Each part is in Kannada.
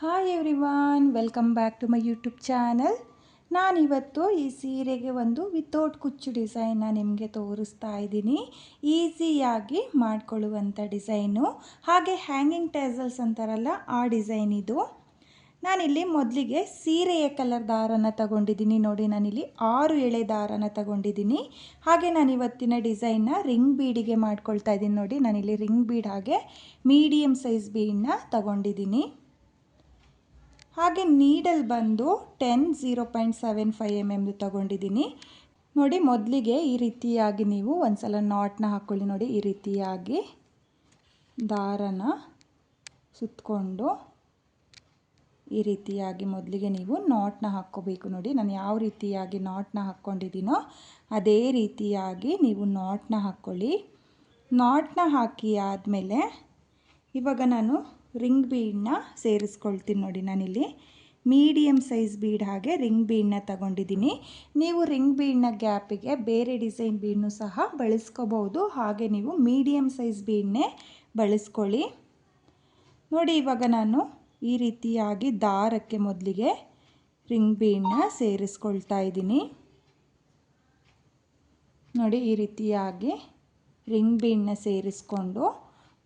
Hi everyone, welcome back to my YouTube channel. ನಾನಿವತ್ತು ಈ ಸೀರೆಗೆ ಒಂದು ವಿತೌಟ್ ಕುಚ್ಚು ಡಿಸೈನ್ನ ನಿಮಗೆ ತೋರಿಸ್ತಾ ಇದ್ದೀನಿ. ಈಸಿಯಾಗಿ ಮಾಡಿಕೊಳ್ಳುವಂಥ ಡಿಸೈನು, ಹಾಗೆ ಹ್ಯಾಂಗಿಂಗ್ ಟೇಸಲ್ಸ್ ಅಂತಾರಲ್ಲ ಆ ಡಿಸೈನ್ ಇದು. ನಾನಿಲ್ಲಿ ಮೊದಲಿಗೆ ಸೀರೆಯ ಕಲರ್ ದಾರನ ತಗೊಂಡಿದ್ದೀನಿ. ನೋಡಿ, ನಾನಿಲ್ಲಿ 6 ಎಳೆ ದಾರನ ತಗೊಂಡಿದ್ದೀನಿ. ಹಾಗೆ ನಾನು ಇವತ್ತಿನ ಡಿಸೈನ್ನ ರಿಂಗ್ ಬೀಡಿಗೆ ಮಾಡ್ಕೊಳ್ತಾ ಇದ್ದೀನಿ. ನೋಡಿ, ನಾನಿಲ್ಲಿ ರಿಂಗ್ ಬೀಡ್ ಹಾಗೆ ಮೀಡಿಯಮ್ ಸೈಜ್ ಬೀಡನ್ನ ತಗೊಂಡಿದ್ದೀನಿ. ಹಾಗೆ ನೀಡಲ್ ಬಂದು 0.75 mm ತಗೊಂಡಿದ್ದೀನಿ. ನೋಡಿ, ಮೊದಲಿಗೆ ಈ ರೀತಿಯಾಗಿ ನೀವು ಒಂದ್ಸಲ ನಾಟ್ನ ಹಾಕ್ಕೊಳ್ಳಿ. ನೋಡಿ, ಈ ರೀತಿಯಾಗಿ ದಾರನ ಸುತ್ತಕೊಂಡು ಈ ರೀತಿಯಾಗಿ ಮೊದಲಿಗೆ ನೀವು ನಾಟ್ನ ಹಾಕ್ಕೋಬೇಕು. ನೋಡಿ, ನಾನು ಯಾವ ರೀತಿಯಾಗಿ ನಾಟ್ನ ಹಾಕ್ಕೊಂಡಿದ್ದೀನೋ ಅದೇ ರೀತಿಯಾಗಿ ನೀವು ನಾಟ್ನ ಹಾಕ್ಕೊಳ್ಳಿ. ನಾಟ್ನ ಹಾಕಿ ಆದಮೇಲೆ ಇವಾಗ ನಾನು ರಿಂಗ್ ಬೀಡನ್ನ ಸೇರಿಸ್ಕೊಳ್ತೀನಿ. ನೋಡಿ, ನಾನಿಲ್ಲಿ ಮೀಡಿಯಮ್ ಸೈಜ್ ಬೀಡ್ ಹಾಗೆ ರಿಂಗ್ ಬೀಡನ್ನ ತಗೊಂಡಿದ್ದೀನಿ. ನೀವು ರಿಂಗ್ ಬೀಡನ್ನ ಗ್ಯಾಪಿಗೆ ಬೇರೆ ಡಿಸೈನ್ ಬೀಡನ್ನು ಸಹ ಬಳಸ್ಕೋಬಹುದು. ಹಾಗೆ ನೀವು ಮೀಡಿಯಮ್ ಸೈಜ್ ಬೀಡನ್ನೇ ಬಳಸ್ಕೊಳ್ಳಿ. ನೋಡಿ, ಇವಾಗ ನಾನು ಈ ರೀತಿಯಾಗಿ ದಾರಕ್ಕೆ ಮೊದಲಿಗೆ ರಿಂಗ್ ಬೀಡನ್ನ ಸೇರಿಸ್ಕೊಳ್ತಾ ಇದ್ದೀನಿ. ನೋಡಿ, ಈ ರೀತಿಯಾಗಿ ರಿಂಗ್ ಬೀಡನ್ನ ಸೇರಿಸ್ಕೊಂಡು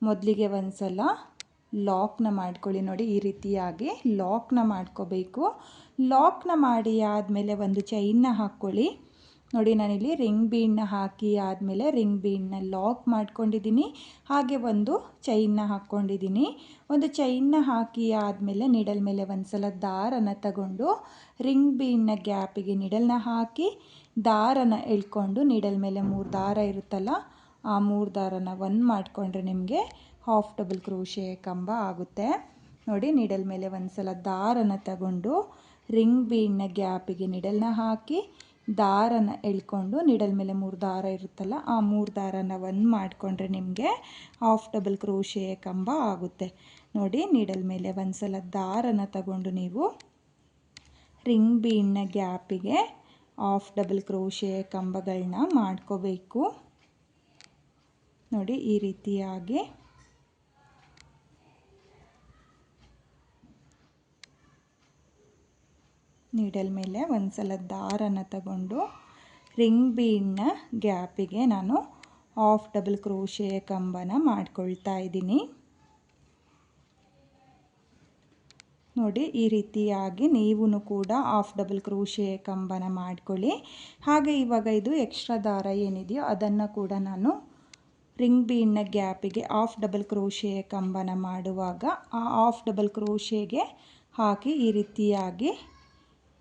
ಮೊದಲಿಗೆ ಒಂದ್ಸಲ ಲಾಕ್ನ ಮಾಡ್ಕೊಳ್ಳಿ. ನೋಡಿ, ಈ ರೀತಿಯಾಗಿ ಲಾಕ್ನ ಮಾಡ್ಕೋಬೇಕು. ಲಾಕ್ನ ಮಾಡಿ ಆದಮೇಲೆ ಒಂದು ಚೈನ್ನ ಹಾಕ್ಕೊಳ್ಳಿ. ನೋಡಿ, ನಾನಿಲ್ಲಿ ರಿಂಗ್ ಬೀಡನ್ನ ಹಾಕಿ ಆದಮೇಲೆ ರಿಂಗ್ ಬೀಡನ್ನ ಲಾಕ್ ಮಾಡ್ಕೊಂಡಿದ್ದೀನಿ. ಹಾಗೆ ಒಂದು ಚೈನ್ನ ಹಾಕ್ಕೊಂಡಿದ್ದೀನಿ. ಒಂದು ಚೈನ್ನ ಹಾಕಿ ಆದಮೇಲೆ ನಿಡಲ್ ಮೇಲೆ ಒಂದು ಸಲ ದಾರನ ತಗೊಂಡು ರಿಂಗ್ ಬೀಡನ್ನ ಗ್ಯಾಪಿಗೆ ನಿಡಲ್ನ ಹಾಕಿ ದಾರನ ಎಳ್ಕೊಂಡು ನಿಡಲ್ ಮೇಲೆ 3 ದಾರ ಇರುತ್ತಲ್ಲ ಆ 3 ದಾರನ ಒಂದು ಮಾಡಿಕೊಂಡ್ರೆ ನಿಮಗೆ ಹಾಫ್ ಡಬಲ್ ಕ್ರೋಶೆ ಕಂಬ ಆಗುತ್ತೆ. ನೋಡಿ, ನಿಡಲ್ ಮೇಲೆ ಒಂದು ಸಲ ದಾರನ ತಗೊಂಡು ರಿಂಗ್ ಬೀಡನ್ನ ಗ್ಯಾಪಿಗೆ ನಿಡಲ್ನ ಹಾಕಿ ದಾರನ ಎಳ್ಕೊಂಡು ನಿಡಲ್ ಮೇಲೆ 3 ದಾರ ಇರುತ್ತಲ್ಲ ಆ 3 ದಾರನ ಒಂದು ಮಾಡಿಕೊಂಡ್ರೆ ನಿಮಗೆ ಹಾಫ್ ಡಬಲ್ ಕ್ರೋಶೆ ಕಂಬ ಆಗುತ್ತೆ. ನೋಡಿ, ನಿಡಲ್ ಮೇಲೆ ಒಂದು ಸಲ ದಾರನ ತಗೊಂಡು ನೀವು ರಿಂಗ್ ಬೀಡನ್ನ ಗ್ಯಾಪಿಗೆ ಹಾಫ್ ಡಬಲ್ ಕ್ರೋಶೆ ಕಂಬಗಳನ್ನ ಮಾಡ್ಕೋಬೇಕು. ನೋಡಿ, ಈ ರೀತಿಯಾಗಿ ನೀಡಲ್ ಮೇಲೆ ಒಂದು ಸಲ ದಾರನ ತಗೊಂಡು ರಿಂಗ್ ಬೀಡನ್ನ ಗ್ಯಾಪಿಗೆ ನಾನು ಹಾಫ್ ಡಬಲ್ ಕ್ರೋಶೆ ಕಂಬನ ಮಾಡ್ಕೊಳ್ತಾ ಇದ್ದೀನಿ. ನೋಡಿ, ಈ ರೀತಿಯಾಗಿ ನೀವು ಕೂಡ ಹಾಫ್ ಡಬಲ್ ಕ್ರೋಶೆ ಕಂಬನ ಮಾಡ್ಕೊಳ್ಳಿ. ಹಾಗೆ ಇವಾಗ ಇದು ಎಕ್ಸ್ಟ್ರಾ ದಾರ ಏನಿದೆಯೋ ಅದನ್ನು ಕೂಡ ನಾನು ರಿಂಗ್ ಬೀಡನ್ನ ಗ್ಯಾಪಿಗೆ ಹಾಫ್ ಡಬಲ್ ಕ್ರೋಶೆ ಕಂಬನ ಮಾಡುವಾಗ ಆ ಹಾಫ್ ಡಬಲ್ ಕ್ರೋಶೆಗೆ ಹಾಕಿ ಈ ರೀತಿಯಾಗಿ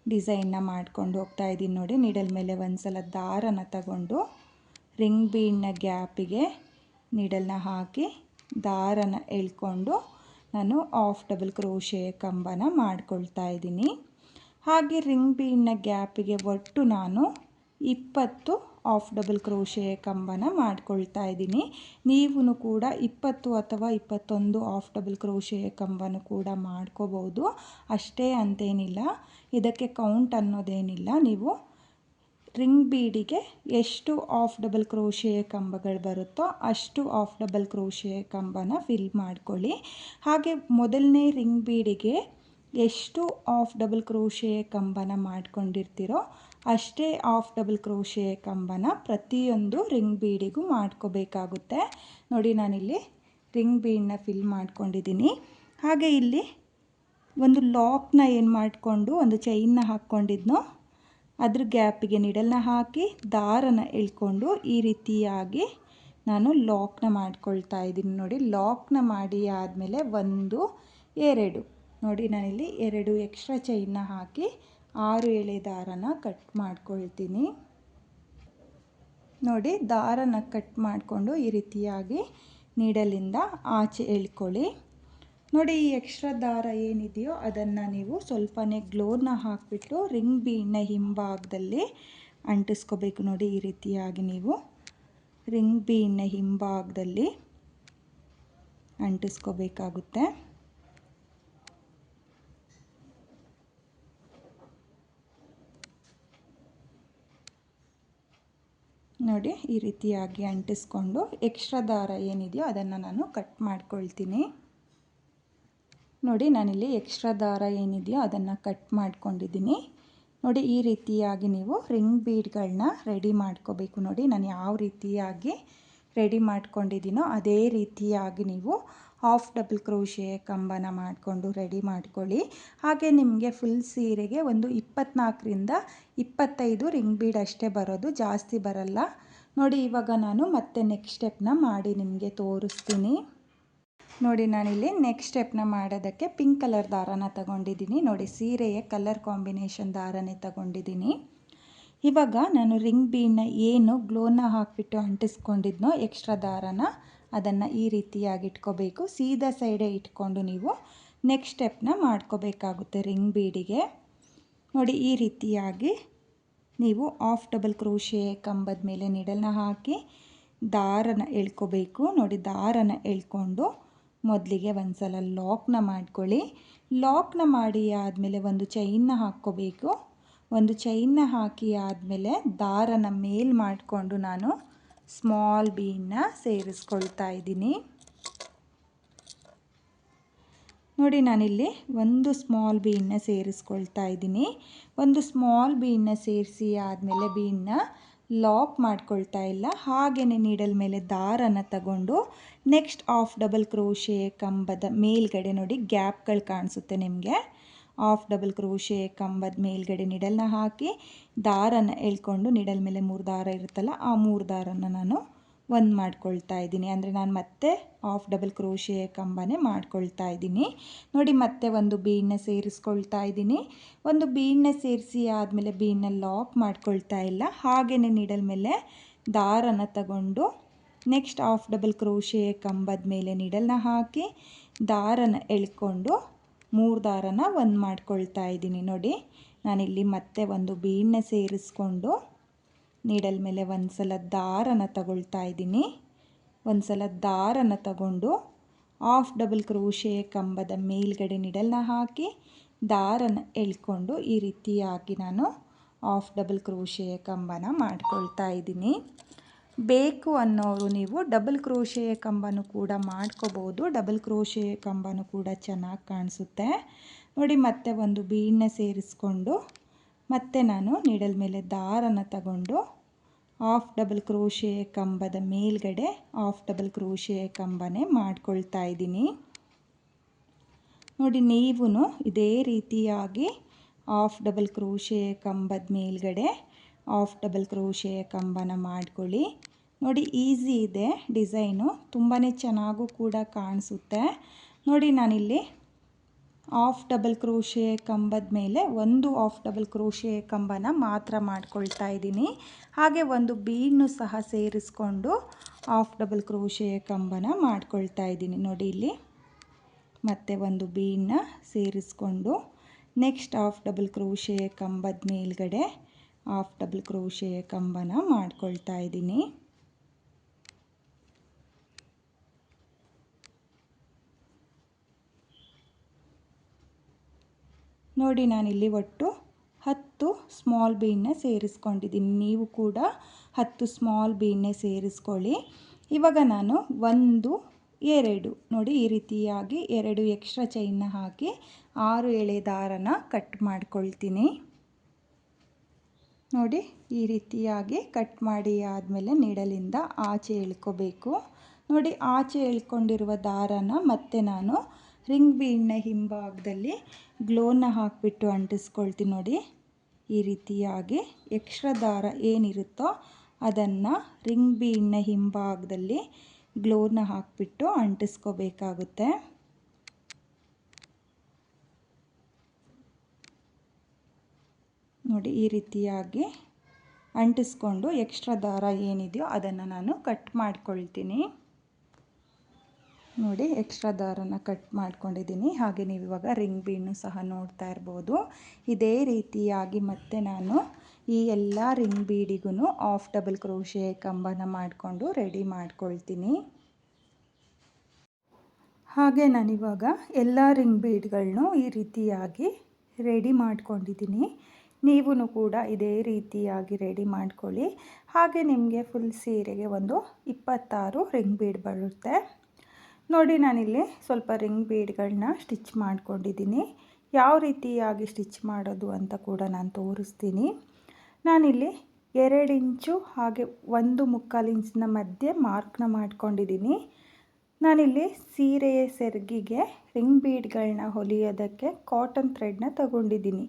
ಡಿಸೈನ್ನ ಮಾಡ್ಕೊಂಡು ಹೋಗ್ತಾ ಇದ್ದೀನಿ. ನೋಡಿ, ನೀಡಲ್ ಮೇಲೆ ಒಂದು ಸಲ ದಾರನ ತಗೊಂಡು ರಿಂಗ್ ಬೀಡನ್ನ ಗ್ಯಾಪಿಗೆ ನೀಡಲ್ನ ಹಾಕಿ ದಾರನ ಎಳ್ಕೊಂಡು ನಾನು ಹಾಫ್ ಡಬಲ್ ಕ್ರೋಶೆ ಕಂಬನ ಮಾಡ್ಕೊಳ್ತಾ ಇದ್ದೀನಿ. ಹಾಗೆ ರಿಂಗ್ ಬೀಡನ್ನ ಗ್ಯಾಪಿಗೆ ಒಟ್ಟು ನಾನು 20 ಹಾಫ್ ಡಬಲ್ ಕ್ರೋಶೆ ಕಂಬನ ಮಾಡ್ಕೊಳ್ತಾ ಇದ್ದೀನಿ. ನೀವು ಕೂಡ 20 ಅಥವಾ 21 ಹಾಫ್ ಡಬಲ್ ಕ್ರೋಶೆ ಕಂಬನೂ ಕೂಡ ಮಾಡ್ಕೋಬೋದು. ಅಷ್ಟೇ ಅಂತೇನಿಲ್ಲ, ಇದಕ್ಕೆ ಕೌಂಟ್ ಅನ್ನೋದೇನಿಲ್ಲ. ನೀವು ರಿಂಗ್ ಬೀಡಿಗೆ ಎಷ್ಟು ಹಾಫ್ ಡಬಲ್ ಕ್ರೋಶೆ ಕಂಬಗಳು ಬರುತ್ತೋ ಅಷ್ಟು ಹಾಫ್ ಡಬಲ್ ಕ್ರೋಶೆ ಕಂಬನ ಫಿಲ್ ಮಾಡ್ಕೊಳ್ಳಿ. ಹಾಗೆ ಮೊದಲನೇ ರಿಂಗ್ ಬೀಡಿಗೆ ಎಷ್ಟು ಹಾಫ್ ಡಬಲ್ ಕ್ರೋಶೆ ಕಂಬನ ಮಾಡ್ಕೊಂಡಿರ್ತೀರೋ ಅಷ್ಟೇ ಹಾಫ್ ಡಬಲ್ ಕ್ರೋಶೆ ಕಂಬನ ಪ್ರತಿಯೊಂದು ರಿಂಗ್ ಬೀಡಿಗೂ ಮಾಡ್ಕೋಬೇಕಾಗುತ್ತೆ. ನೋಡಿ, ನಾನಿಲ್ಲಿ ರಿಂಗ್ ಬೀಡನ್ನ ಫಿಲ್ ಮಾಡ್ಕೊಂಡಿದ್ದೀನಿ. ಹಾಗೆ ಇಲ್ಲಿ ಒಂದು ಲಾಕ್ನ ಏನು ಮಾಡಿಕೊಂಡು ಒಂದು ಚೈನ್ನ ಹಾಕ್ಕೊಂಡಿದ್ನೋ ಅದ್ರ ಗ್ಯಾಪಿಗೆ ನಿಡಲ್ನ ಹಾಕಿ ದಾರನ ಎಳ್ಕೊಂಡು ಈ ರೀತಿಯಾಗಿ ನಾನು ಲಾಕ್ನ ಮಾಡ್ಕೊಳ್ತಾ ಇದ್ದೀನಿ. ನೋಡಿ, ಲಾಕ್ನ ಮಾಡಿ ಆದಮೇಲೆ 1 2 ನೋಡಿ, ನಾನಿಲ್ಲಿ 2 ಎಕ್ಸ್ಟ್ರಾ ಚೈನ್ನ ಹಾಕಿ 6 ಎಳೆ ದಾರನ ಕಟ್ ಮಾಡ್ಕೊಳ್ತೀನಿ. ನೋಡಿ, ದಾರನ ಕಟ್ ಮಾಡಿಕೊಂಡು ಈ ರೀತಿಯಾಗಿ ನೀಡಲಿಂದ ಆಚೆ ಎಳ್ಕೊಳ್ಳಿ. ನೋಡಿ, ಈ ಎಕ್ಸ್ಟ್ರಾ ದಾರ ಏನಿದೆಯೋ ಅದನ್ನು ನೀವು ಸ್ವಲ್ಪನೇ ಗ್ಲೋನ ಹಾಕಿಬಿಟ್ಟು ರಿಂಗ್ ಬೀಡನ್ನ ಹಿಂಭಾಗದಲ್ಲಿ ಅಂಟಿಸ್ಕೋಬೇಕು. ನೋಡಿ, ಈ ರೀತಿಯಾಗಿ ನೀವು ರಿಂಗ್ ಬೀಡನ್ನ ಹಿಂಭಾಗದಲ್ಲಿ ಅಂಟಿಸ್ಕೋಬೇಕಾಗುತ್ತೆ. ನೋಡಿ, ಈ ರೀತಿಯಾಗಿ ಅಂಟಿಸ್ಕೊಂಡು ಎಕ್ಸ್ಟ್ರಾ ದಾರ ಏನಿದೆಯೋ ಅದನ್ನು ನಾನು ಕಟ್ ಮಾಡ್ಕೊಳ್ತೀನಿ. ನೋಡಿ ನಾನಿಲ್ಲಿ ಎಕ್ಸ್ಟ್ರಾ ದಾರ ಏನಿದೆಯೋ ಅದನ್ನು ಕಟ್ ಮಾಡ್ಕೊಂಡಿದ್ದೀನಿ. ನೋಡಿ ಈ ರೀತಿಯಾಗಿ ನೀವು ರಿಂಗ್ ಬೀಡ್ಗಳನ್ನ ರೆಡಿ ಮಾಡ್ಕೋಬೇಕು. ನೋಡಿ ನಾನು ಯಾವ ರೀತಿಯಾಗಿ ರೆಡಿ ಮಾಡ್ಕೊಂಡಿದ್ದೀನೋ ಅದೇ ರೀತಿಯಾಗಿ ನೀವು ಹಾಫ್ ಡಬಲ್ ಕ್ರೋಶೆ ಕಂಬನ ಮಾಡಿಕೊಂಡು ರೆಡಿ ಮಾಡ್ಕೊಳ್ಳಿ. ಹಾಗೆ ನಿಮಗೆ ಫುಲ್ ಸೀರೆಗೆ ಒಂದು 24ರಿಂದ 25 ರಿಂಗ್ ಬೀಡ್ ಅಷ್ಟೇ ಬರೋದು, ಜಾಸ್ತಿ ಬರಲ್ಲ. ನೋಡಿ ಇವಾಗ ನಾನು ಮತ್ತೆ ನೆಕ್ಸ್ಟ್ ಸ್ಟೆಪ್ನ ಮಾಡಿ ನಿಮಗೆ ತೋರಿಸ್ತೀನಿ. ನೋಡಿ ನಾನಿಲ್ಲಿ ನೆಕ್ಸ್ಟ್ ಸ್ಟೆಪ್ನ ಮಾಡೋದಕ್ಕೆ ಪಿಂಕ್ ಕಲರ್ ದಾರನ ತಗೊಂಡಿದ್ದೀನಿ. ನೋಡಿ ಸೀರೆಯ ಕಲರ್ ಕಾಂಬಿನೇಷನ್ ದಾರನೇ ತಗೊಂಡಿದ್ದೀನಿ. ಇವಾಗ ನಾನು ರಿಂಗ್ ಬೀಡ್ನ ಏನು ಗ್ಲೋನ ಹಾಕಿಬಿಟ್ಟು ಅಂಟಿಸ್ಕೊಂಡಿದ್ನೋ ಎಕ್ಸ್ಟ್ರಾ ದಾರನ ಅದನ್ನು ಈ ರೀತಿಯಾಗಿ ಇಟ್ಕೋಬೇಕು. ಸೀದಾ ಸೈಡೇ ಇಟ್ಕೊಂಡು ನೀವು ನೆಕ್ಸ್ಟ್ ಸ್ಟೆಪ್ನ ಮಾಡ್ಕೋಬೇಕಾಗುತ್ತೆ ರಿಂಗ್ ಬೀಡಿಗೆ. ನೋಡಿ ಈ ರೀತಿಯಾಗಿ ನೀವು ಹಾಫ್ ಡಬಲ್ ಕ್ರೋಶೆ ಕಂಬದ ಮೇಲೆ ನಿಡಲ್ನ ಹಾಕಿ ದಾರನ ಎಳ್ಕೋಬೇಕು. ನೋಡಿ ದಾರನ ಎಳ್ಕೊಂಡು ಮೊದಲಿಗೆ ಒಂದು ಸಲ ಲಾಕ್ನ ಮಾಡ್ಕೊಳ್ಳಿ. ಲಾಕ್ನ ಮಾಡಿ ಆದಮೇಲೆ ಒಂದು ಚೈನ್ನ ಹಾಕ್ಕೋಬೇಕು. ಒಂದು ಚೈನ್ನ ಹಾಕಿ ಆದಮೇಲೆ ದಾರನ ಮೇಲ್ ಮಾಡಿಕೊಂಡು ನಾನು ಸ್ಮಾಲ್ ಬೀಡನ್ನ ಸೇರಿಸ್ಕೊಳ್ತಾ ಇದ್ದೀನಿ. ನೋಡಿ ನಾನಿಲ್ಲಿ ಒಂದು ಸ್ಮಾಲ್ ಬೀಡನ್ನ ಸೇರಿಸ್ಕೊಳ್ತಾ ಇದ್ದೀನಿ. ಒಂದು ಸ್ಮಾಲ್ ಬೀಡನ್ನ ಸೇರಿಸಿ ಆದಮೇಲೆ ಬೀಡನ್ನ ಲಾಕ್ ಮಾಡ್ಕೊಳ್ತಾ ಇಲ್ಲ, ಹಾಗೆಯೇ ನೀಡಲ್ ಮೇಲೆ ದಾರನ ತಗೊಂಡು ನೆಕ್ಸ್ಟ್ ಹಾಫ್ ಡಬಲ್ ಕ್ರೋಶೆ ಕಂಬದ ಮೇಲ್ಗಡೆ ನೋಡಿ ಗ್ಯಾಪ್ಗಳು ಕಾಣಿಸುತ್ತೆ ನಿಮಗೆ. ಹಾಫ್ ಡಬಲ್ ಕ್ರೋಶೆ ಕಂಬದ ಮೇಲ್ಗಡೆ ನಿಡಲ್ನ ಹಾಕಿ ದಾರನ ಎಳ್ಕೊಂಡು ನಿಡಲ್ ಮೇಲೆ 3 ದಾರ ಇರುತ್ತಲ್ಲ ಆ 3 ದಾರನ ನಾನು ಒಂದು ಮಾಡ್ಕೊಳ್ತಾ ಇದ್ದೀನಿ. ಅಂದರೆ ನಾನು ಮತ್ತೆ ಹಾಫ್ ಡಬಲ್ ಕ್ರೋಶೆ ಕಂಬನೇ ಮಾಡ್ಕೊಳ್ತಾ ಇದ್ದೀನಿ. ನೋಡಿ ಮತ್ತೆ ಒಂದು ಬೀಡನ್ನ ಸೇರಿಸ್ಕೊಳ್ತಾ ಇದ್ದೀನಿ. ಒಂದು ಬೀಡನ್ನ ಸೇರಿಸಿ ಆದಮೇಲೆ ಬೀಡನ್ನ ಲಾಕ್ ಮಾಡ್ಕೊಳ್ತಾ ಇಲ್ಲ, ಹಾಗೆಯೇ ನೀಡಲ್ ಮೇಲೆ ದಾರನ ತಗೊಂಡು ನೆಕ್ಸ್ಟ್ ಹಾಫ್ ಡಬಲ್ ಕ್ರೋಶೆ ಕಂಬದ ಮೇಲೆ ನೀಡಲ್ನ ಹಾಕಿ ದಾರನ ಎಳ್ಕೊಂಡು 3 ದಾರನ ಒಂದು ಮಾಡ್ಕೊಳ್ತಾ ಇದ್ದೀನಿ. ನೋಡಿ ನಾನಿಲ್ಲಿ ಮತ್ತೆ ಒಂದು ಬೀಡನ್ನ ಸೇರಿಸ್ಕೊಂಡು ನೀಡಲ್ ಮೇಲೆ ಒಂದು ಸಲ ದಾರನ ತಗೊಳ್ತಾ ಇದ್ದೀನಿ. ಒಂದು ಸಲ ದಾರನ ತಗೊಂಡು ಹಾಫ್ ಡಬಲ್ ಕ್ರೋಶೆ ಕಂಬದ ಮೇಲ್ಗಡೆ ನಿಡಲ್ನ ಹಾಕಿ ದಾರನ ಎಳ್ಕೊಂಡು ಈ ರೀತಿಯಾಗಿ ನಾನು ಹಾಫ್ ಡಬಲ್ ಕ್ರೋಶೆ ಕಂಬನ ಮಾಡ್ಕೊಳ್ತಾ ಇದ್ದೀನಿ. ಬೇಕು ಅನ್ನೋರು ನೀವು ಡಬಲ್ ಕ್ರೋಶೆ ಕಂಬನೂ ಕೂಡ ಮಾಡ್ಕೋಬೋದು. ಡಬಲ್ ಕ್ರೋಶೆ ಕಂಬನೂ ಕೂಡ ಚೆನ್ನಾಗಿ ಕಾಣಿಸುತ್ತೆ. ನೋಡಿ ಮತ್ತೆ ಒಂದು ಬೀಡನ್ನ ಸೇರಿಸ್ಕೊಂಡು ಮತ್ತೆ ನಾನು ನೀಡಲ್ ಮೇಲೆ ದಾರನ ತಗೊಂಡು ಹಾಫ್ ಡಬಲ್ ಕ್ರೋಶೆ ಕಂಬದ ಮೇಲ್ಗಡೆ ಹಾಫ್ ಡಬಲ್ ಕ್ರೋಶೆ ಕಂಬನೇ ಮಾಡ್ಕೊಳ್ತಾ ಇದ್ದೀನಿ. ನೋಡಿ ನೀವು ಇದೇ ರೀತಿಯಾಗಿ ಹಾಫ್ ಡಬಲ್ ಕ್ರೋಶೆ ಕಂಬದ ಮೇಲ್ಗಡೆ ಹಾಫ್ ಡಬಲ್ ಕ್ರೋಶೆ ಕಂಬನ ಮಾಡ್ಕೊಳ್ಳಿ. ನೋಡಿ ಈಸಿ ಇದೆ ಡಿಸೈನು, ತುಂಬಾ ಚೆನ್ನಾಗೂ ಕೂಡ ಕಾಣಿಸುತ್ತೆ. ನೋಡಿ ನಾನಿಲ್ಲಿ ಹಾಫ್ ಡಬಲ್ ಕ್ರೋಶೆ ಕಂಬದ ಮೇಲೆ ಒಂದು ಹಾಫ್ ಡಬಲ್ ಕ್ರೋಶೆ ಕಂಬನ ಮಾತ್ರ ಮಾಡ್ಕೊಳ್ತಾ ಇದ್ದೀನಿ. ಹಾಗೆ ಒಂದು ಬೀಡನ್ನು ಸಹ ಸೇರಿಸ್ಕೊಂಡು ಹಾಫ್ ಡಬಲ್ ಕ್ರೋಶೆ ಕಂಬನ ಮಾಡ್ಕೊಳ್ತಾ ಇದ್ದೀನಿ. ನೋಡಿ ಇಲ್ಲಿ ಮತ್ತೆ ಒಂದು ಬೀಡನ್ನ ಸೇರಿಸ್ಕೊಂಡು ನೆಕ್ಸ್ಟ್ ಹಾಫ್ ಡಬಲ್ ಕ್ರೋಶೆ ಕಂಬದ ಮೇಲ್ಗಡೆ ಹಾಫ್ ಡಬಲ್ ಕ್ರೋಶೆ ಕಂಬನ ಮಾಡ್ಕೊಳ್ತಾ ಇದ್ದೀನಿ. ನೋಡಿ ನಾನಿಲ್ಲಿ ಒಟ್ಟು 10 ಸ್ಮಾಲ್ ಬೀಡನ್ನ ಸೇರಿಸ್ಕೊಂಡಿದ್ದೀನಿ. ನೀವು ಕೂಡ 10 ಸ್ಮಾಲ್ ಬೀಡನ್ನೇ ಸೇರಿಸ್ಕೊಳ್ಳಿ. ಇವಾಗ ನಾನು 1, 2 ನೋಡಿ ಈ ರೀತಿಯಾಗಿ 2 ಎಕ್ಸ್ಟ್ರಾ ಚೈನ್ನ ಹಾಕಿ 6 ಎಳೆ ದಾರನ ಕಟ್ ಮಾಡ್ಕೊಳ್ತೀನಿ. ನೋಡಿ ಈ ರೀತಿಯಾಗಿ ಕಟ್ ಮಾಡಿ ಆದಮೇಲೆ ನೀಡಲಿಂದ ಆಚೆ ಎಳ್ಕೋಬೇಕು. ನೋಡಿ ಆಚೆ ಎಳ್ಕೊಂಡಿರುವ ದಾರನ ಮತ್ತೆ ನಾನು ರಿಂಗ್ ಬೀಡ್ನ ಹಿಂಭಾಗದಲ್ಲಿ ಗ್ಲೋನ ಹಾಕಿಬಿಟ್ಟು ಅಂಟಿಸ್ಕೊಳ್ತೀನಿ. ನೋಡಿ ಈ ರೀತಿಯಾಗಿ ಎಕ್ಸ್ಟ್ರಾ ದಾರ ಏನಿರುತ್ತೋ ಅದನ್ನು ರಿಂಗ್ ಬೀಡ್ನ ಹಿಂಭಾಗದಲ್ಲಿ ಗ್ಲೋನ ಹಾಕಿಬಿಟ್ಟು ಅಂಟಿಸ್ಕೋಬೇಕಾಗುತ್ತೆ. ನೋಡಿ ಈ ರೀತಿಯಾಗಿ ಅಂಟಿಸ್ಕೊಂಡು ಎಕ್ಸ್ಟ್ರಾ ದಾರ ಏನಿದೆಯೋ ಅದನ್ನು ನಾನು ಕಟ್ ಮಾಡ್ಕೊಳ್ತೀನಿ. ನೋಡಿ ಎಕ್ಸ್ಟ್ರಾ ದಾರನ ಕಟ್ ಮಾಡ್ಕೊಂಡಿದ್ದೀನಿ. ಹಾಗೆ ನೀವು ಇವಾಗ ರಿಂಗ್ ಬೀಡ್ನು ಸಹ ನೋಡ್ತಾ ಇರ್ಬೋದು. ಇದೇ ರೀತಿಯಾಗಿ ಮತ್ತೆ ನಾನು ಈ ಎಲ್ಲ ರಿಂಗ್ ಬೀಡಿಗೂ ಹಾಫ್ ಡಬಲ್ ಕ್ರೋಶೆ ಕಂಬನ ಮಾಡಿಕೊಂಡು ರೆಡಿ ಮಾಡ್ಕೊಳ್ತೀನಿ. ಹಾಗೆ ನಾನಿವಾಗ ಎಲ್ಲ ರಿಂಗ್ ಬೀಡ್ಗಳನ್ನೂ ಈ ರೀತಿಯಾಗಿ ರೆಡಿ ಮಾಡ್ಕೊಂಡಿದ್ದೀನಿ. ನೀವು ಕೂಡ ಇದೇ ರೀತಿಯಾಗಿ ರೆಡಿ ಮಾಡ್ಕೊಳ್ಳಿ. ಹಾಗೆ ನಿಮಗೆ ಫುಲ್ ಸೀರೆಗೆ ಒಂದು 26 ರಿಂಗ್ ಬೀಡ್ ಬರುತ್ತೆ. ನೋಡಿ ನಾನಿಲ್ಲಿ ಸ್ವಲ್ಪ ರಿಂಗ್ ಬೀಡ್ಗಳನ್ನ ಸ್ಟಿಚ್ ಮಾಡ್ಕೊಂಡಿದ್ದೀನಿ. ಯಾವ ರೀತಿಯಾಗಿ ಸ್ಟಿಚ್ ಮಾಡೋದು ಅಂತ ಕೂಡ ನಾನು ತೋರಿಸ್ತೀನಿ. ನಾನಿಲ್ಲಿ 2 ಇಂಚು ಹಾಗೆ 1/4 ಇಂಚಿನ ಮಧ್ಯೆ ಮಾರ್ಕ್ನ ಮಾಡ್ಕೊಂಡಿದ್ದೀನಿ. ನಾನಿಲ್ಲಿ ಸೀರೆಯ ಸೆರಗಿಗೆ ರಿಂಗ್ ಬೀಡ್ಗಳನ್ನ ಹೊಲಿಯೋದಕ್ಕೆ ಕಾಟನ್ ಥ್ರೆಡ್ನ ತಗೊಂಡಿದ್ದೀನಿ.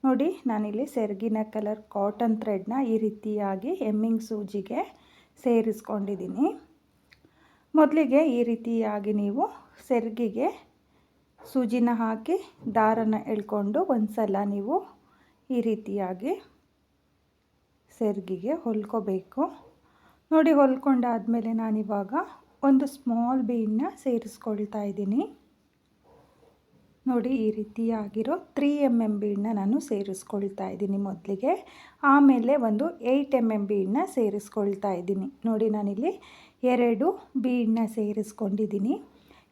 ನೋಡಿ ನಾನಿಲ್ಲಿ ಸೆರಗಿನ ಕಲರ್ ಕಾಟನ್ ಥ್ರೆಡ್ನ ಈ ರೀತಿಯಾಗಿ ಎಮ್ಮಿಂಗ್ ಸೂಜಿಗೆ ಸೇರಿಸ್ಕೊಂಡಿದ್ದೀನಿ. ಮೊದಲಿಗೆ ಈ ರೀತಿಯಾಗಿ ನೀವು ಸೆರಗಿಗೆ ಸೂಜಿನ ಹಾಕಿ ದಾರನ ಎಳ್ಕೊಂಡು ಒಂದು ಸಲ ನೀವು ಈ ರೀತಿಯಾಗಿ ಸೆರಗಿಗೆ ಹೊಲ್ಕೋಬೇಕು. ನೋಡಿ ಹೊಲ್ಕೊಂಡಾದಮೇಲೆ ನಾನಿವಾಗ ಒಂದು ಸ್ಮಾಲ್ ಬೀಡನ್ನ ಸೇರಿಸ್ಕೊಳ್ತಾ ಇದ್ದೀನಿ. ನೋಡಿ ಈ ರೀತಿಯಾಗಿರೋ 3 mm ಬೀಡನ್ನ ನಾನು ಸೇರಿಸ್ಕೊಳ್ತಾ ಇದ್ದೀನಿ ಮೊದಲಿಗೆ. ಆಮೇಲೆ ಒಂದು 8 mm ಬೀಡನ್ನ ಸೇರಿಸ್ಕೊಳ್ತಾ ಇದ್ದೀನಿ. ನೋಡಿ ನಾನಿಲ್ಲಿ 2 ಬೀಡನ್ನ ಸೇರಿಸ್ಕೊಂಡಿದ್ದೀನಿ.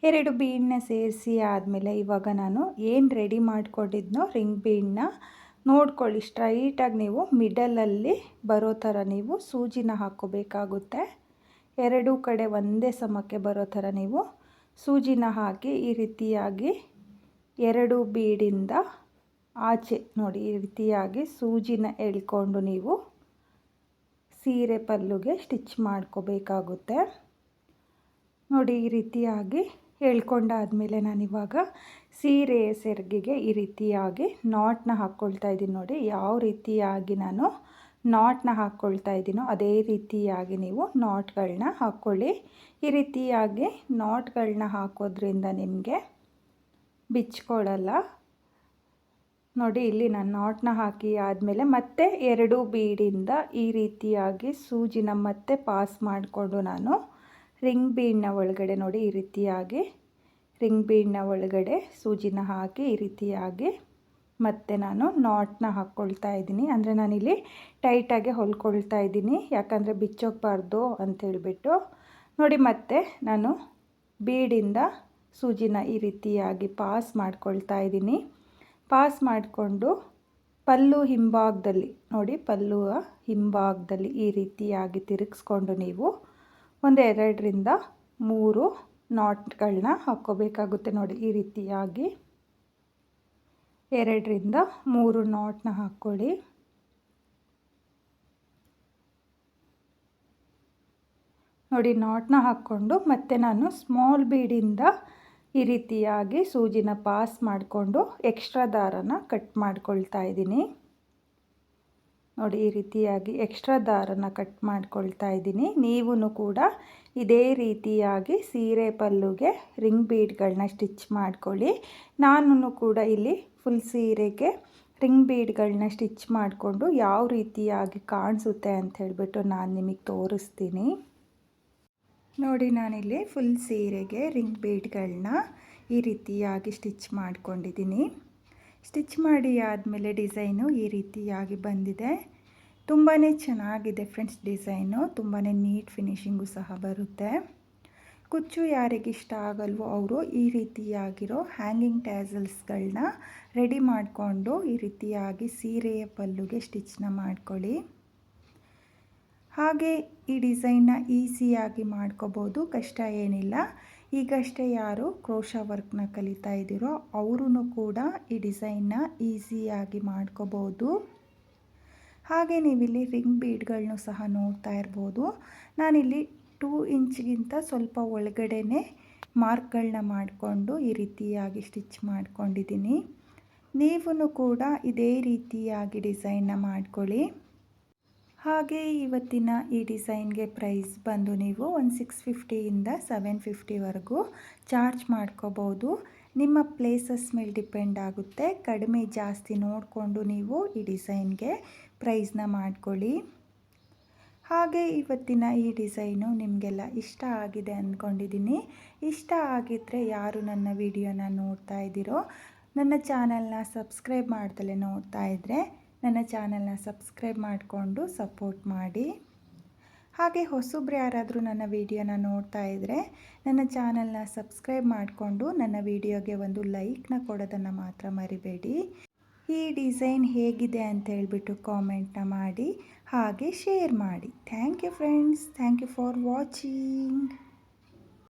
2 ಬೀಡನ್ನ ಸೇರಿಸಿ ಆದಮೇಲೆ ಇವಾಗ ನಾನು ಏನು ರೆಡಿ ಮಾಡ್ಕೊಂಡಿದ್ನೋ ರಿಂಗ್ ಬೀಡನ್ನ ನೋಡ್ಕೊಳ್ಳಿ, ಸ್ಟ್ರೈಟಾಗಿ ನೀವು ಮಿಡಲಲ್ಲಿ ಬರೋ ಥರ ನೀವು ಸೂಜಿನ ಹಾಕ್ಕೋಬೇಕಾಗುತ್ತೆ. 2 ಕಡೆ ಒಂದೇ ಸಮಕ್ಕೆ ಬರೋ ಥರ ನೀವು ಸೂಜಿನ ಹಾಕಿ ಈ ರೀತಿಯಾಗಿ 2 ಬೀಡಿಂದ ಆಚೆ ನೋಡಿ ಈ ರೀತಿಯಾಗಿ ಸೂಜಿನ ಎಳ್ಕೊಂಡು ನೀವು ಸೀರೆ ಪಲ್ಲುಗೆ ಸ್ಟಿಚ್ ಮಾಡ್ಕೋಬೇಕಾಗುತ್ತೆ. ನೋಡಿ ಈ ರೀತಿಯಾಗಿ ಎಳ್ಕೊಂಡಾದಮೇಲೆ ನಾನಿವಾಗ ಸೀರೆಯ ಸೆರಗಿಗೆ ಈ ರೀತಿಯಾಗಿ ನಾಟ್ನ ಹಾಕ್ಕೊಳ್ತಾ ಇದ್ದೀನಿ. ನೋಡಿ ಯಾವ ರೀತಿಯಾಗಿ ನಾನು ನಾಟ್ನ ಹಾಕ್ಕೊಳ್ತಾ ಇದ್ದೀನೋ ಅದೇ ರೀತಿಯಾಗಿ ನೀವು ನಾಟ್ಗಳನ್ನ ಹಾಕ್ಕೊಳ್ಳಿ. ಈ ರೀತಿಯಾಗಿ ನಾಟ್ಗಳನ್ನ ಹಾಕೋದ್ರಿಂದ ನಿಮಗೆ ಬಿಚ್ಕೊಳ್ಳಲ್ಲ. ನೋಡಿ ಇಲ್ಲಿ ನಾನು ನಾಟ್ನ ಹಾಕಿ ಆದಮೇಲೆ ಮತ್ತೆ 2 ಬೀಡಿಂದ ಈ ರೀತಿಯಾಗಿ ಸೂಜಿನ ಮತ್ತೆ ಪಾಸ್ ಮಾಡಿಕೊಂಡು ನಾನು ರಿಂಗ್ ಬೀಡ್ನ ಒಳಗಡೆ ನೋಡಿ ಈ ರೀತಿಯಾಗಿ ರಿಂಗ್ ಬೀಡ್ನ ಒಳಗಡೆ ಸೂಜಿನ ಹಾಕಿ ಈ ರೀತಿಯಾಗಿ ಮತ್ತೆ ನಾನು ನಾಟ್ನ ಹಾಕ್ಕೊಳ್ತಾ ಇದ್ದೀನಿ. ಅಂದರೆ ನಾನಿಲ್ಲಿ ಟೈಟಾಗಿ ಹೊಲ್ಕೊಳ್ತಾ ಇದ್ದೀನಿ, ಯಾಕಂದರೆ ಬಿಚ್ಚೋಗಬಾರ್ದು ಅಂತೇಳಿಬಿಟ್ಟು. ನೋಡಿ ಮತ್ತೆ ನಾನು ಬೀಡಿಂದ ಸೂಜಿನ ಈ ರೀತಿಯಾಗಿ ಪಾಸ್ ಮಾಡ್ಕೊಳ್ತಾ ಇದ್ದೀನಿ. ಪಾಸ್ ಮಾಡಿಕೊಂಡು ಪಲ್ಲು ಹಿಂಭಾಗದಲ್ಲಿ ನೋಡಿ ಪಲ್ಲುವ ಹಿಂಭಾಗದಲ್ಲಿ ಈ ರೀತಿಯಾಗಿ ತಿರುಗಿಸ್ಕೊಂಡು ನೀವು ಒಂದು 2ರಿಂದ 3 ನಾಟ್ಗಳನ್ನ ಹಾಕ್ಕೋಬೇಕಾಗುತ್ತೆ. ನೋಡಿ ಈ ರೀತಿಯಾಗಿ 2ರಿಂದ 3 ನಾಟ್ನ ಹಾಕ್ಕೊಳ್ಳಿ. ನೋಡಿ ನಾಟ್ನ ಹಾಕ್ಕೊಂಡು ಮತ್ತೆ ನಾನು ಸ್ಮಾಲ್ ಬೀಡಿಂದ ಈ ರೀತಿಯಾಗಿ ಸೂಜಿನ ಪಾಸ್ ಮಾಡಿಕೊಂಡು ಎಕ್ಸ್ಟ್ರಾ ದಾರನ ಕಟ್ ಮಾಡ್ಕೊಳ್ತಾ ಇದ್ದೀನಿ. ನೋಡಿ ಈ ರೀತಿಯಾಗಿ ಎಕ್ಸ್ಟ್ರಾ ದಾರನ ಕಟ್ ಮಾಡ್ಕೊಳ್ತಾ ಇದ್ದೀನಿ. ನೀವು ಕೂಡ ಇದೇ ರೀತಿಯಾಗಿ ಸೀರೆ ಪಲ್ಲುಗೆ ರಿಂಗ್ ಬೀಡ್ಗಳನ್ನ ಸ್ಟಿಚ್ ಮಾಡ್ಕೊಳ್ಳಿ. ನಾನು ಕೂಡ ಇಲ್ಲಿ ಫುಲ್ ಸೀರೆಗೆ ರಿಂಗ್ ಬೀಡ್ಗಳನ್ನ ಸ್ಟಿಚ್ ಮಾಡಿಕೊಂಡು ಯಾವ ರೀತಿಯಾಗಿ ಕಾಣಿಸುತ್ತೆ ಅಂತ ಹೇಳಿಬಿಟ್ಟು ನಾನು ನಿಮಗೆ ತೋರಿಸ್ತೀನಿ. ನೋಡಿ ನಾನಿಲ್ಲಿ ಫುಲ್ ಸೀರೆಗೆ ರಿಂಗ್ ಬೀಡ್ಗಳನ್ನ ಈ ರೀತಿಯಾಗಿ ಸ್ಟಿಚ್ ಮಾಡ್ಕೊಂಡಿದ್ದೀನಿ. ಸ್ಟಿಚ್ ಮಾಡಿ ಆದಮೇಲೆ ಡಿಸೈನು ಈ ರೀತಿಯಾಗಿ ಬಂದಿದೆ. ತುಂಬಾ ಚೆನ್ನಾಗಿದೆ ಫ್ರೆಂಡ್ಸ್ ಡಿಸೈನು, ತುಂಬಾ ನೀಟ್ ಫಿನಿಶಿಂಗು ಸಹ ಬರುತ್ತೆ. ಕುಚ್ಚು ಯಾರಿಗಿಷ್ಟ ಆಗಲ್ವೋ ಅವರು ಈ ರೀತಿಯಾಗಿರೋ ಹ್ಯಾಂಗಿಂಗ್ ಟ್ಯಾಸಲ್ಸ್ಗಳನ್ನ ರೆಡಿ ಮಾಡಿಕೊಂಡು ಈ ರೀತಿಯಾಗಿ ಸೀರೆಯ ಪಲ್ಲುಗೆ ಸ್ಟಿಚ್ನ ಮಾಡ್ಕೊಳ್ಳಿ. ಹಾಗೆ ಈ ಡಿಸೈನ್ನ ಈಸಿಯಾಗಿ ಮಾಡ್ಕೋಬೋದು, ಕಷ್ಟ ಏನಿಲ್ಲ. ಈಗಷ್ಟೇ ಯಾರು ಕ್ರೋಶಾ ವರ್ಕ್ನ ಕಲಿತಾ ಇದ್ದೀರೋ ಅವರೂ ಕೂಡ ಈ ಡಿಸೈನ್ನ ಈಸಿಯಾಗಿ ಮಾಡ್ಕೋಬೋದು. ಹಾಗೆ ನೀವಿಲ್ಲಿ ರಿಂಗ್ ಬೀಡ್ಗಳನ್ನೂ ಸಹ ನೋಡ್ತಾ ಇರ್ಬೋದು. ನಾನಿಲ್ಲಿ 2 ಇಂಚ್ಗಿಂತ ಸ್ವಲ್ಪ ಒಳಗಡೆನೆ ಮಾರ್ಕ್ಗಳನ್ನ ಮಾಡಿಕೊಂಡು ಈ ರೀತಿಯಾಗಿ ಸ್ಟಿಚ್ ಮಾಡ್ಕೊಂಡಿದ್ದೀನಿ. ನೀವು ಕೂಡ ಇದೇ ರೀತಿಯಾಗಿ ಡಿಸೈನ್ನ ಮಾಡ್ಕೊಳ್ಳಿ. ಹಾಗೆ ಇವತ್ತಿನ ಈ ಡಿಸೈನ್ಗೆ ಪ್ರೈಸ್ ಬಂದು ನೀವು ಒಂದು 650ಇಂದ 750ವರೆಗೂ ಚಾರ್ಜ್ ಮಾಡ್ಕೋಬೋದು. ನಿಮ್ಮ ಪ್ಲೇಸಸ್ ಮೇಲೆ ಡಿಪೆಂಡ್ ಆಗುತ್ತೆ. ಕಡಿಮೆ ಜಾಸ್ತಿ ನೋಡಿಕೊಂಡು ನೀವು ಈ ಡಿಸೈನ್ಗೆ ಪ್ರೈಸ್ನ ಮಾಡ್ಕೊಳ್ಳಿ. ಹಾಗೆ ಇವತ್ತಿನ ಈ ಡಿಸೈನು ನಿಮಗೆಲ್ಲ ಇಷ್ಟ ಆಗಿದೆ ಅಂದ್ಕೊಂಡಿದ್ದೀನಿ. ಇಷ್ಟ ಆಗಿದ್ದರೆ ಯಾರು ನನ್ನ ವಿಡಿಯೋನ ನೋಡ್ತಾ ಇದ್ದೀರೋ, ನನ್ನ ಚಾನಲ್ನ ಸಬ್ಸ್ಕ್ರೈಬ್ ಮಾಡ್ದಲೇ ನೋಡ್ತಾ ಇದ್ದರೆ ನನ್ನ ಚಾನಲ್ನ ಸಬ್ಸ್ಕ್ರೈಬ್ ಮಾಡಿಕೊಂಡು ಸಪೋರ್ಟ್ ಮಾಡಿ. ಹಾಗೆ ಹೊಸಬ್ರು ಯಾರಾದರೂ ನನ್ನ ವಿಡಿಯೋನ ನೋಡ್ತಾ ಇದ್ದರೆ ನನ್ನ ಚಾನಲ್ನ ಸಬ್ಸ್ಕ್ರೈಬ್ ಮಾಡಿಕೊಂಡು ನನ್ನ ವಿಡಿಯೋಗೆ ಒಂದು ಲೈಕ್ನ ಕೊಡೋದನ್ನು ಮಾತ್ರ ಮರಿಬೇಡಿ. ಈ ಡಿಸೈನ್ ಹೇಗಿದೆ ಅಂತ ಹೇಳ್ಬಿಟ್ಟು ಕಾಮೆಂಟ್ನ ಮಾಡಿ ಹಾಗೆ ಶೇರ್ ಮಾಡಿ. Thank you friends, thank you for watching.